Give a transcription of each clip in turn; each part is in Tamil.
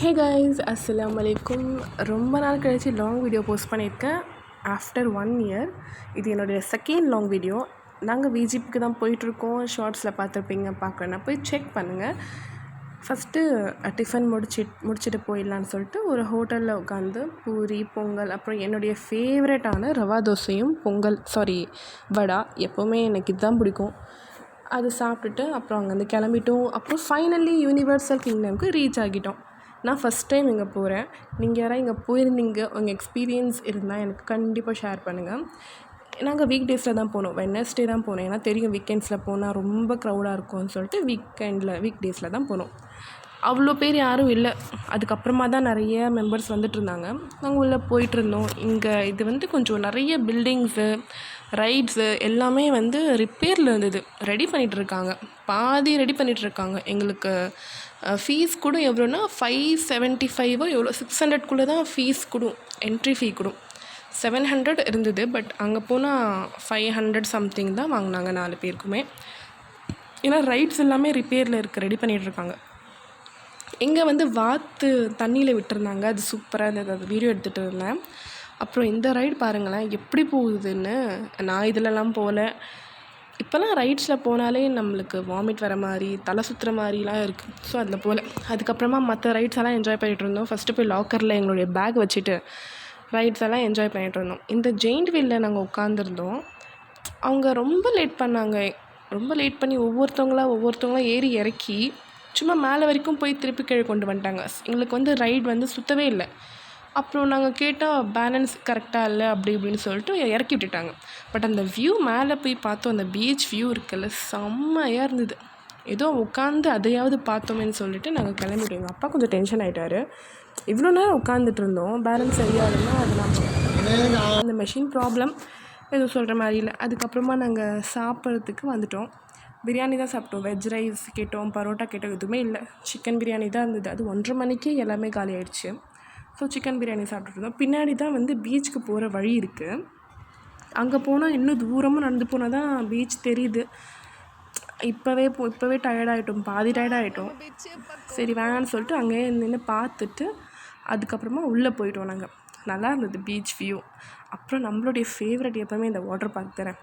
ஹே கைஸ், அஸ்ஸலாமு அலைக்கும். ரொம்ப நாள் கழிச்சு லாங் வீடியோ போஸ்ட் பண்ணியிருக்கேன் ஆஃப்டர் 1 இயர். இது என்னுடைய செகண்ட் லாங் வீடியோ. நாங்கள் விஜிபிக்கு தான் போயிட்டுருக்கோம். ஷார்ட்ஸில் பார்த்துருப்பீங்க, பார்க்கணுன்னா போய் செக் பண்ணுங்கள். ஃபஸ்ட்டு டிஃபன் முடிச்சுட்டு போயிடலான்னு சொல்லிட்டு ஒரு ஹோட்டலில் உட்காந்து பூரி, பொங்கல், அப்புறம் என்னுடைய ஃபேவரட்டான ரவா தோசையும் வடை. எப்போவுமே எனக்கு இதுதான் பிடிக்கும். அது சாப்பிட்டுட்டு அப்புறம் அங்கேருந்து கிளம்பிட்டோம். அப்புறம் ஃபைனலி யூனிவர்சல் கிங்டம்க்கு ரீச் ஆகிட்டோம். நான் ஃபஸ்ட் டைம் இங்கே போகிறேன். நீங்கள் யாராவது இங்கே போயிருந்தீங்க, உங்கள் எக்ஸ்பீரியன்ஸ் இருந்தால் எனக்கு கண்டிப்பாக ஷேர் பண்ணுங்கள். நாங்கள் வீக் டேஸில் தான் போனோம், வெட்னஸ்டே தான் போனோம். ஏன்னா தெரியும் வீக்கெண்ட்ஸில் போனால் ரொம்ப க்ரௌடாக இருக்கும்னு சொல்லிட்டு வீக் டேஸில் தான் போனோம். அவ்வளோ பேர் யாரும் இல்லை. அதுக்கப்புறமா தான் நிறைய மெம்பர்ஸ் வந்துட்டுருந்தாங்க. நாங்கள் உள்ளே போயிட்டுருந்தோம். இங்கே இது கொஞ்சம் நிறைய பில்டிங்ஸு, ரைட்ஸு எல்லாமே ரிப்பேரில் இருந்தது. ரெடி பண்ணிகிட்ருக்காங்க, பாதி ரெடி பண்ணிகிட்ருக்காங்க. எங்களுக்கு ஃபீஸ் கூட எவ்வளோன்னா 575 எவ்வளோ 600 தான் ஃபீஸ் என்ட்ரி ஃபீ 700 இருந்தது. பட் அங்கே போனால் 500 சம்திங் தான் வாங்கினாங்க 4 பேருக்குமே. ஏன்னா ரைட்ஸ் எல்லாமே ரிப்பேரில் ரெடி பண்ணிகிட்ருக்காங்க. இங்கே வாத்து தண்ணியில் விட்டுருந்தாங்க, அது சூப்பராக இருந்தது. அது வீடியோ எடுத்துகிட்டு இருந்தேன். அப்புறம் இந்த ரைடு பாருங்களேன் எப்படி போகுதுன்னு. நான் இதிலலாம் போகல. இப்போல்லாம் ரைட்ஸில் போனாலே நம்மளுக்கு வாமிட் வர மாதிரி, தலை சுற்றுற மாதிரிலாம் இருக்குது. ஸோ அதில் போகல. அதுக்கப்புறமா மற்ற ரைட்ஸ் எல்லாம் என்ஜாய் பண்ணிகிட்டு இருந்தோம். ஃபஸ்ட்டு போய் லாக்கரில் எங்களுடைய பேக் வச்சுட்டு ரைட்ஸ் எல்லாம் என்ஜாய் பண்ணிகிட்டு இருந்தோம். இந்த ஜெயிண்ட் வீலில் நாங்கள் உட்காந்துருந்தோம். அவங்க ரொம்ப லேட் பண்ணி ஒவ்வொருத்தவங்களா ஏறி இறக்கி சும்மா மேலே வரைக்கும் போய் திருப்பி கீழே கொண்டு வந்துட்டாங்க. எங்களுக்கு ரைடு சுற்றவே இல்லை. அப்புறம் நாங்கள் கேட்டால் பேலன்ஸ் கரெக்டாக இல்லை அப்படி இப்படின்னு சொல்லிட்டு இறக்கி விட்டுட்டாங்க. பட் அந்த வியூ மேலே போய் பார்த்தோம், அந்த பீச் வியூ இருக்குல்ல, செம்மையாக இருந்தது. ஏதோ உட்காந்து அதையாவது பார்த்தோமேன்னு சொல்லிட்டு நாங்கள் கிளம்பிட்டோம். எங்கள் அப்பா கொஞ்சம் டென்ஷன் ஆகிட்டாரு. இவ்வளோ நேரம் உட்காந்துட்டு இருந்தோம், பேலன்ஸ் சரியாகலைன்னா அதெல்லாம் அந்த மெஷின் ப்ராப்ளம் எதுவும் சொல்கிற மாதிரி இல்லை. அதுக்கப்புறமா நாங்கள் சாப்பிட்றதுக்கு வந்துட்டோம். பிரியாணி தான் சாப்பிட்டோம். வெஜ் ரைஸ் கேட்டோம், பரோட்டா கேட்டோம், எதுவுமே இல்லை. சிக்கன் பிரியாணி தான் இருந்தது. அது 1:30 மணிக்கே எல்லாமே காலி ஆகிடுச்சு. ஸோ சிக்கன் பிரியாணி சாப்பிட்டுருந்தோம். பின்னாடி தான் பீச்சுக்கு போகிற வழி இருக்குது. அங்கே போனால் இன்னும் தூரமாக நடந்து போனால் தான் பீச் தெரியுது. இப்போவே டயர்டாகிட்டோம், பாதி டயர்டாகிட்டோம். சரி வேணான்னு சொல்லிட்டு அங்கேயே நின்று பார்த்துட்டு அதுக்கப்புறமா உள்ளே போயிட்டோம். நாங்கள் நல்லா இருந்தது பீச் வியூ. அப்புறம் நம்மளுடைய ஃபேவரட் எப்போவுமே இந்த வாட்டர் பார்க் தரேன்.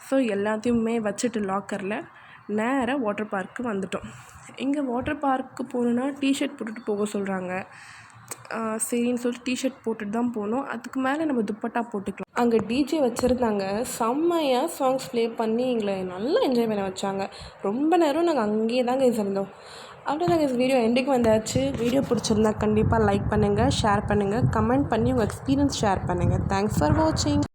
ஸோ எல்லாத்தையுமே வச்சுட்டு லாக்கரில் நேராக வாட்டர் பார்க்கு வந்துட்டோம். இங்கே வாட்டர் பார்க்கு போகணுன்னா டிஷர்ட் போட்டுட்டு போக சொல்கிறாங்க. சரின்னு சொல்லிட்டு டிஷர்ட் போட்டுட்டு தான் போனோம். அதுக்கு மேலே நம்ம துப்பட்டா போட்டுக்கலாம். அங்கே டிஜே வச்சுருந்தாங்க. செம்மையாக சாங்ஸ் ப்ளே பண்ணி எங்களை நல்லா என்ஜாய் பண்ண வச்சாங்க. ரொம்ப நேரம் நாங்கள் அங்கேயே தாங்க இருந்தோம். அவ்வளோதாங்க, வீடியோ எண்டுக்கு வந்தாச்சு. வீடியோ பிடிச்சிருந்தா கண்டிப்பாக லைக் பண்ணுங்கள், ஷேர் பண்ணுங்கள், கமெண்ட் பண்ணி உங்கள் எக்ஸ்பீரியன்ஸ் ஷேர் பண்ணுங்கள். தேங்க்ஸ் ஃபார் வாட்சிங்.